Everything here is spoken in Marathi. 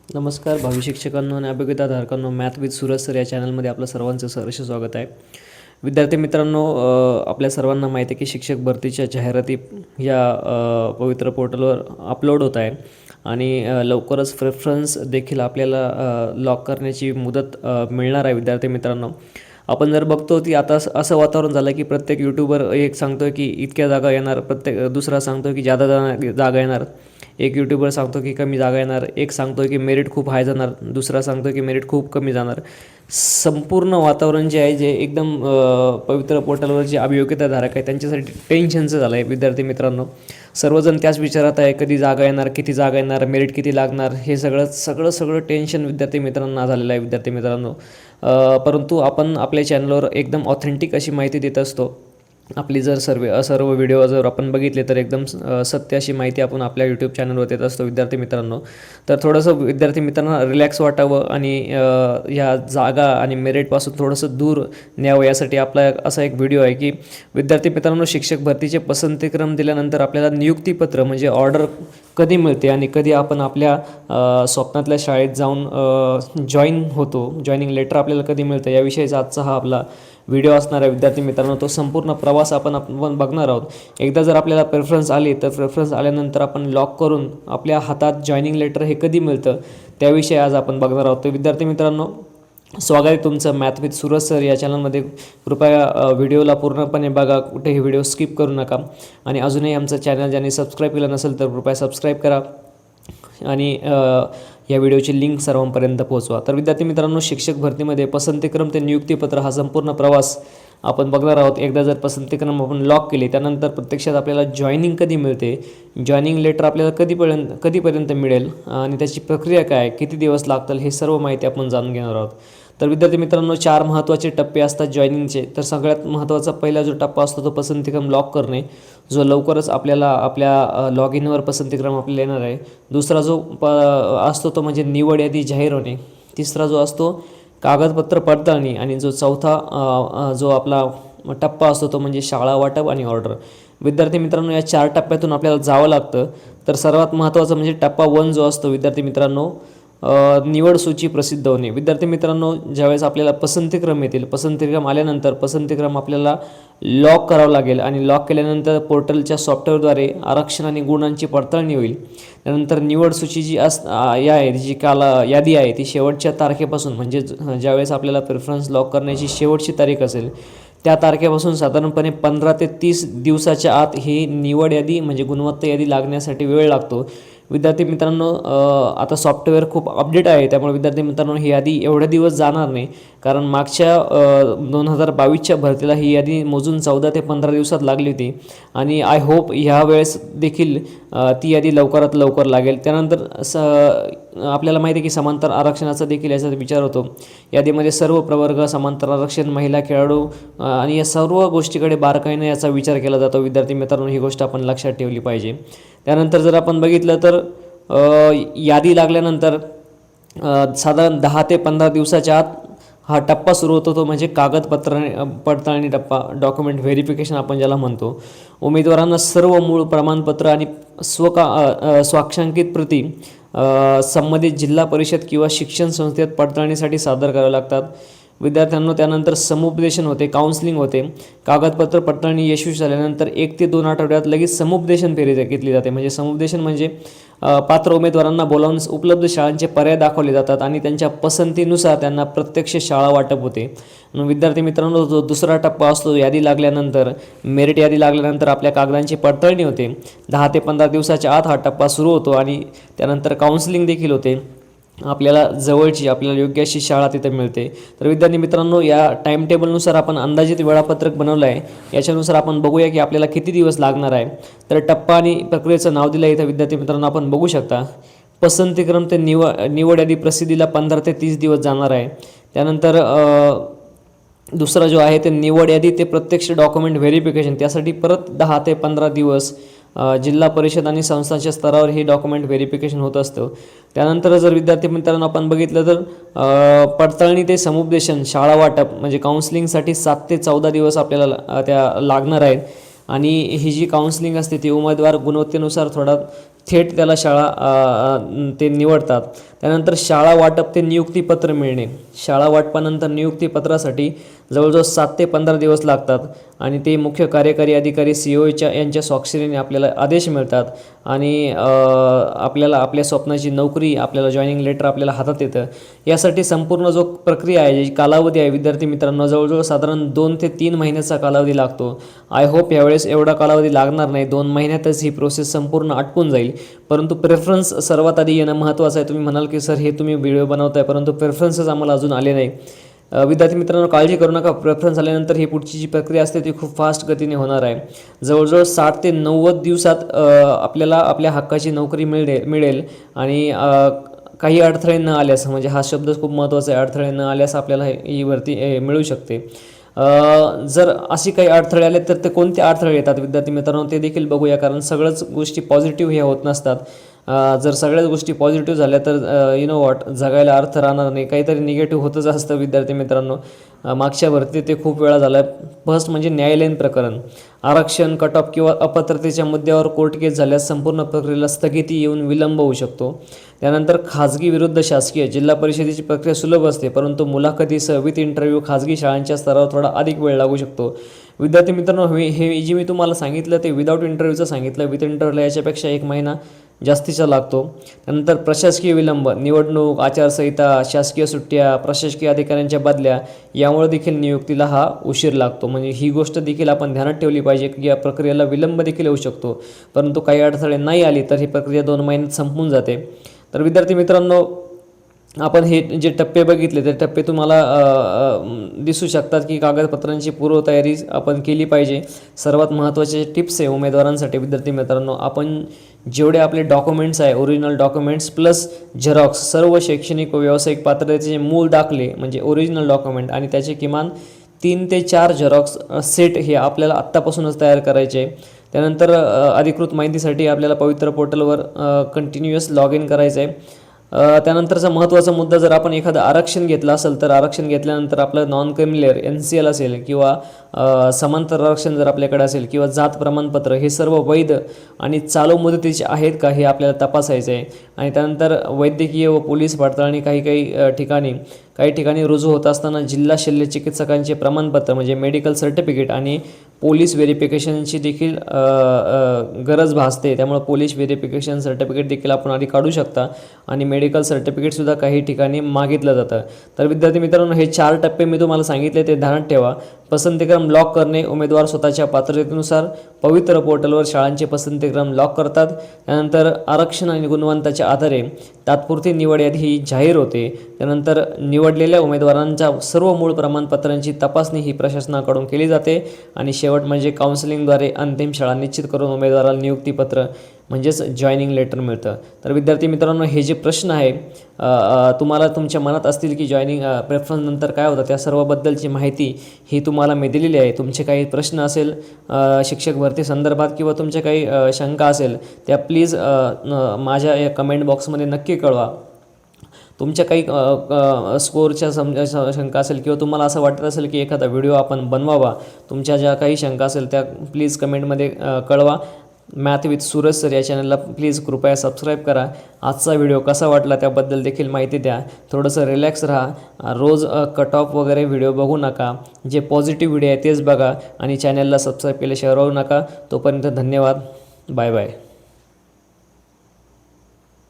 नमस्कार भावी शिक्षकांनो आणि अभिज्ञताधारकांनो, मॅथ विथ सूरज सर या चॅनलमध्ये आपलं सर्वांचं सहर्ष स्वागत आहे. विद्यार्थी मित्रांनो, आपल्या सर्वांना माहिती आहे की शिक्षक भरतीच्या जाहिराती या पवित्र पोर्टलवर अपलोड होत आहे आणि लवकरच प्रेफरन्स देखील आपल्याला लॉक करण्याची मुदत मिळणार आहे. विद्यार्थी मित्रांनो, आपण जर बघतो की आता असं वातावरण झालं की प्रत्येक यूट्यूबर एक सांगतो की इतक्या जागा येणार, प्रत्येक दुसरा सांगतो की जादा जागा येणार, एक यूट्यूबर सांगतो की कमी जागा येणार, एक सांगतो की मेरिट खूप हाय जाणार, दुसरा सांगतो की मेरिट खूप कमी जाणार. संपूर्ण वातावरण जे आहे, जे एकदम पवित्र पोर्टलवर जे अभियोग्यताधारक आहे त्यांच्यासाठी टेन्शनचं झालं आहे. विद्यार्थी मित्रांनो, सर्वजण त्याच विचारात आहे, कधी जागा येणार, किती जागा येणार, मेरिट किती लागणार, हे सगळं टेन्शन विद्यार्थी मित्रांना झालेलं आहे. विद्यार्थी मित्रांनो, परंतु आपण आपल्या चॅनलवर एकदम ऑथेंटिक अशी माहिती देत असतो. आपली जर सर्व व्हिडिओ जर आपण बघितले तर एकदम सत्य अशी माहिती आपण आपल्या यूट्यूब चॅनलवर देत असतो. विद्यार्थी मित्रांनो, तर थोडंसं विद्यार्थी मित्रांना रिलॅक्स वाटावं आणि ह्या जागा आणि मेरिटपासून थोडंसं दूर न्यावं, यासाठी आपला असा एक व्हिडिओ आहे की विद्यार्थी मित्रांनो, शिक्षक भरतीचे पसंतीक्रम दिल्यानंतर आपल्याला नियुक्तीपत्र म्हणजे ऑर्डर कधी मिळते आणि कधी आपण आपल्या स्वप्नातल्या शाळेत जाऊन जॉईन होतो, जॉईनिंग लेटर आपल्याला कधी मिळतं, याविषयीचा आजचा हा आपला व्हिडिओ असणार आहे. विद्यार्थी मित्रांनो, तो संपूर्ण प्रवास आपण बघणार आहोत. एकदा जर आपल्याला प्रेफरन्स आली तर प्रेफरन्स आल्यानंतर आपण लॉक करून आपल्या हातात जॉईनिंग लेटर हे कधी मिळतं त्याविषयी आज आपण बघणार आहोत. तर विद्यार्थी मित्रांनो, स्वागत आहे तुमचं मॅथ विथ सूरज सर या चॅनलमध्ये. कृपया व्हिडिओला पूर्णपणे बघा, कुठेही व्हिडिओ स्किप करू नका आणि अजूनही आमचं चॅनल ज्यांनी सबस्क्राईब केलं नसेल तर कृपया सबस्क्राईब करा आणि या व्हिडिओची लिंक सर्वांपर्यंत पोहोचवा. तर विद्यार्थी मित्रांनो, शिक्षक भरतीमध्ये पसंतीक्रम ते नियुक्तीपत्र हा संपूर्ण प्रवास आपण बघणार आहोत. एकदा जर पसंतीक्रम आपण लॉक केले त्यानंतर प्रत्यक्षात आपल्याला जॉईनिंग कधी मिळते, जॉईनिंग लेटर आपल्याला कधीपर्यंत मिळेल आणि त्याची प्रक्रिया काय, किती दिवस लागतील, हे सर्व माहिती आपण जाणून घेणार आहोत. तर विद्यार्थी मित्रांनो, 4 महत्त्वाचे टप्पे असतात जॉईनिंगचे. तर सगळ्यात महत्त्वाचा पहिला जो टप्पा असतो तो पसंतीक्रम लॉक करणे, जो लवकरच आपल्याला आपल्या लॉग इनवर पसंतीक्रम आपल्याला येणार आहे. दुसरा जो असतो तो म्हणजे निवड यादी जाहीर होणे. तिसरा जो असतो कागदपत्र पडताळणी आणि जो चौथा जो आपला टप्पा असतो तो म्हणजे शाळा वाटप आणि ऑर्डर. विद्यार्थी मित्रांनो, या 4 टप्प्यातून आपल्याला जावं लागतं. तर सर्वात महत्त्वाचं म्हणजे टप्पा 1 जो असतो विद्यार्थी मित्रांनो, निवड सूची प्रसिद्ध होणे. विद्यार्थी मित्रांनो, ज्यावेळेस आपल्याला पसंतीक्रम येतील, पसंतीक्रम आल्यानंतर पसंतीक्रम आपल्याला लॉक करावं लागेल आणि लॉक केल्यानंतर पोर्टलच्या सॉफ्टवेअरद्वारे आरक्षण आणि गुणांची पडताळणी होईल. त्यानंतर निवड सूची जी जी यादी आहे ती शेवटच्या तारखेपासून म्हणजे ज्यावेळेस आपल्याला प्रेफरन्स लॉक करण्याची शेवटची तारीख असेल त्या तारखेपासून साधारणपणे 15 ते 30 दिवसाच्या आत ही निवड यादी म्हणजे गुणवत्ता यादी लागण्यासाठी वेळ लागतो. विद्यार्थी मित्रांनो, आता सॉफ्टवेअर खूप अपडेट आहे, त्यामुळे विद्यार्थी मित्रांनो ही यादी एवढे दिवस जाणार नाही, कारण मागच्या 2022च्या भरतीला ही यादी मोजून 14 ते 15 दिवसात लागली होती आणि आय होप ह्या वेळेस देखील ती यादी लवकरात लवकर लागेल. त्यानंतर आपल्याला माहिती आहे की समांतर आरक्षणाचा देखील याचा विचार होतो. यादीमध्ये सर्व प्रवर्ग, समांतर आरक्षण, महिला खेळाडू आणि या सर्व गोष्टीकडे बारकाईने याचा विचार केला जातो. विद्यार्थी मित्रांनो, ही गोष्ट आपण लक्षात ठेवली पाहिजे. त्यानंतर जर आपण बघितलं तर यादी लागल्यानंतर साधारण 10 ते 15 दिवसाच्या आत हा टप्पा सुरू होतो, तो म्हणजे कागदपत्र पडताळणी टप्पा, डॉक्युमेंट व्हेरिफिकेशन आपण ज्याला म्हणतो. उमेदवारांना सर्व मूळ प्रमाणपत्र आणि स्वाक्षांकित प्रती संबंधित जिल्हा परिषद किंवा शिक्षण संस्थेत पडताळणीसाठी सादर करावे लागतात. विद्यार्थ्यांना त्यानंतर समुपदेशन होते, काउन्सिलिंग होते. कागदपत्र पडताळणी यशस्वी झाल्यानंतर 1 ते 2 आठवड्यात लगेच समुपदेशन फेरी घेतली जाते. म्हणजे समुपदेशन म्हणजे पात्र उमेदवारांना बोलावून उपलब्ध शाळांचे पर्याय दाखवले जातात आणि त्यांच्या पसंतीनुसार त्यांना प्रत्यक्ष शाळा वाटप होते. विद्यार्थी मित्रांनो, जो दुसरा टप्पा असतो यादी लागल्यानंतर, मेरिट यादी लागल्यानंतर आपल्या कागदांची पडताळणी होते. 10 ते 15 दिवसाच्या आत हा टप्पा सुरू होतो आणि त्यानंतर काउन्सिलिंग देखील होते. आपल्याला जवळची, आपल्याला योग्य अशी शाळा तिथे मिळते. तर विद्यार्थी मित्रांनो, या टाईम टेबलनुसार आपण अंदाजित वेळापत्रक बनवलं आहे. याच्यानुसार आपण बघूया की आपल्याला किती दिवस लागणार आहे. तर टप्पा आणि प्रक्रियेचं नाव दिलं आहे इथं विद्यार्थी मित्रांनो, आपण बघू शकता. पसंतीक्रम ते निवड यादी प्रसिद्धीला 15 ते 30 दिवस जाणार आहे. त्यानंतर दुसरा जो आहे ते निवड यादी ते प्रत्यक्ष डॉक्युमेंट व्हेरिफिकेशन, त्यासाठी परत 10 ते 15 दिवस जिल्हा परिषद आणि संस्थांच्या स्तरावर हे डॉक्युमेंट व्हेरिफिकेशन होत असतं. त्यानंतर जर विद्यार्थी मित्रांनो आपण बघितलं तर पडताळणी ते समुपदेशन, शाळा वाटप म्हणजे काउन्सिलिंगसाठी 7 ते 14 दिवस आपल्याला त्या लागणार आहेत आणि ही जी काउन्सिलिंग असते ती उमेदवार गुणवत्तेनुसार थोडा थेट त्याला शाळा ते निवडतात. त्यानंतर शाळा वाटप ते नियुक्तीपत्र मिळणे. शाळा वाटपानंतर नियुक्तीपत्रासाठी जवळजवळ 7 ते 15 दिवस लागतात आणि ते मुख्य कार्यकारी अधिकारी CEO यांच्या स्वाक्षरीने आपल्याला आदेश मिळतात आणि आपल्याला आपल्या स्वप्नाची नोकरी, आपल्याला जॉईनिंग लेटर आपल्याला हातात येतं. यासाठी संपूर्ण जो प्रक्रिया आहे, जी कालावधी आहे विद्यार्थी मित्रांनो, जवळजवळ साधारण 2 ते 3 महिन्याचा कालावधी लागतो. आय होप यावेळेस एवढा कालावधी लागणार नाही, 2 महिन्यातच ही प्रोसेस संपूर्ण आटपून जाईल. परंतु प्रेफरन्स सर्वात आधी येणं महत्त्वाचं आहे. तुम्ही म्हणाल की सर हे तुम्ही व्हिडिओ बनवताय परंतु प्रेफरन्सच आम्हाला अजून आले नाही. विद्यार्थी मित्रांनो, काळजी करू नका. प्रेफरन्स आल्यानंतर ही पुढची जी प्रक्रिया असते ती खूप फास्ट गतीने होणार आहे. जवळजवळ 60 ते 90 दिवसात आपल्याला आपल्या हक्काची नोकरी मिळेल आणि काही अडथळे न आल्यास, म्हणजे हा शब्द खूप महत्त्वाचा आहे, अडथळे न आल्यास आपल्याला ही भरती मिळू शकते. जर अशी काही अडथळे आले तर ते कोणते अडथळे येतात विद्यार्थी मित्रांनो ते देखील बघूया, कारण सगळ्याच गोष्टी पॉझिटिव्ह हे होत नसतात. जर सगळ्याच गोष्टी पॉझिटिव्ह झाल्या तर यू नो वॉट, जगायला अर्थ राहणार नाही, काहीतरी निगेटिव्ह होतच असतं विद्यार्थी मित्रांनो. मागच्या भरती ते खूप वेळा झालं आहे. फर्स्ट म्हणजे न्यायालयीन प्रकरण, आरक्षण, कट ऑफ किंवा अपात्रतेच्या मुद्द्यावर कोर्ट केस झाल्यास संपूर्ण प्रक्रियेला स्थगिती येऊन विलंब होऊ शकतो. त्यानंतर खाजगी विरुद्ध शासकीय, जिल्हा परिषदेची प्रक्रिया सुलभ असते परंतु मुलाखतीसह विथ इंटरव्ह्यू खाजगी शाळांच्या स्तरावर थोडा अधिक वेळ लागू शकतो. विद्यार्थी मित्रांनो, हे जे मी तुम्हाला सांगितलं ते विदाऊट इंटरव्ह्यूचं सांगितलं. विथ इंटरव्ह्यूला याच्यापेक्षा 1 महिना जास्तीचा लागतो. त्यानंतर प्रशासकीय विलंब, निवडणूक, आचारसंहिता, शासकीय सुट्ट्या, प्रशासकीय अधिकाऱ्यांच्या बदल्या यामुळे देखील नियुक्तीला हा उशीर लागतो. म्हणजे ही गोष्ट देखील आपण ध्यानात ठेवली पाहिजे की या प्रक्रियेला विलंब देखील येऊ शकतो. परंतु काही अडथळे नाही आली तर ही प्रक्रिया 2 महिन्यात संपून जाते. तर विद्यार्थी मित्रांनो, आपण हे जे टप्पे बघितले ते टप्पे तुम्हाला दिसू शकतात की कागदपत्रांची पूर्वतयारी आपण केली पाहिजे. सर्वात महत्त्वाचे टिप्स आहे उमेदवारांसाठी विद्यार्थी मित्रांनो, आपण जेवढे आपले डॉक्युमेंट्स आहे, ओरिजिनल डॉक्युमेंट्स प्लस झेरॉक्स, सर्व शैक्षणिक व व्यावसायिक पात्रतेचे मूळ दाखले म्हणजे ओरिजिनल डॉक्युमेंट आणि त्याचे किमान 3 ते 4 झेरॉक्स सेट हे आपल्याला आत्तापासूनच तयार करायचे. त्यानंतर अधिकृत माहितीसाठी आपल्याला पवित्र पोर्टलवर कंटिन्युअस लॉग इन करायचं आहे. त्यानंतरचा महत्त्वाचा मुद्दा, जर आपण एखादं आरक्षण घेतलं असेल तर आरक्षण घेतल्यानंतर आपलं नॉन क्रिमिलेअर NCL असेल किंवा समांतर आरक्षण जर आपल्याकडे असेल किंवा जात प्रमाणपत्र, हे सर्व वैध आणि चालू मुदतीचे आहेत का हे आपल्याला तपासायचं आहे. आणि त्यानंतर वैद्यकीय व पोलीस पडताळणी काही ठिकाणी रुजू होत असताना जिल्हा शल्य चिकित्सकांचे प्रमाणपत्र म्हणजे मेडिकल सर्टिफिकेट आणि पोलीस व्हेरिफिकेशनची देखील गरज भासते. त्यामुळे पोलीस व्हेरिफिकेशन सर्टिफिकेट देखील आपण आधी काढू शकता आणि मेडिकल सर्टिफिकेटसुद्धा काही ठिकाणी मागितलं जातं. तर विद्यार्थी मित्रांनो, हे 4 टप्पे मी तुम्हाला सांगितले ते ध्यानात ठेवा. पसंतीक्रम लॉक करणे, उमेदवार स्वतःच्या पात्रतेनुसार पवित्र पोर्टलवर शाळांचे पसंतीक्रम लॉक करतात. त्यानंतर आरक्षण आणि गुणवंताच्या आधारे तात्पुरती निवड यादी ही जाहीर होते. त्यानंतर निवडलेल्या उमेदवारांच्या सर्व मूळ प्रमाणपत्रांची तपासणी ही प्रशासनाकडून केली जाते आणि शेवट म्हणजे काउन्सिलिंगद्वारे अंतिम शाळा निश्चित करून उमेदवाराला नियुक्तीपत्र म्हणजेच जॉईनिंग लेटर मिळतं. तर विद्यार्थी मित्रांनो, हे जे प्रश्न आहे तुम्हाला तुमच्या मनात असतील की जॉईनिंग प्रेफरन्स नंतर काय होतं, त्या सर्वबद्दलची माहिती ही तुम्हाला मी दिलेली आहे. तुमचे काही प्रश्न असेल शिक्षक भरती संदर्भात किंवा तुमच्या काही शंका असेल त्या प्लीज माझ्या या कमेंट बॉक्समध्ये नक्की कळवा. तुमच्या काही स्कोअरच्या शंका असेल किंवा तुम्हाला असं वाटत असेल की एखादा व्हिडिओ आपण बनवावा, तुमच्या ज्या काही शंका असेल त्या प्लीज कमेंटमध्ये कळवा. मॅथ विथ सूरज सर या चॅनलला प्लीज कृपया सबस्क्राईब करा. आजचा व्हिडिओ कसा वाटला त्याबद्दल देखील माहिती द्या. थोडंसं रिलॅक्स राहा. रोज कट ऑफ वगैरे व्हिडिओ बघू नका. जे पॉझिटिव्ह व्हिडिओ आहे तेच बघा आणि चॅनलला सबस्क्राईब केल्याशिवाय राहू नका. तोपर्यंत धन्यवाद. Bye bye.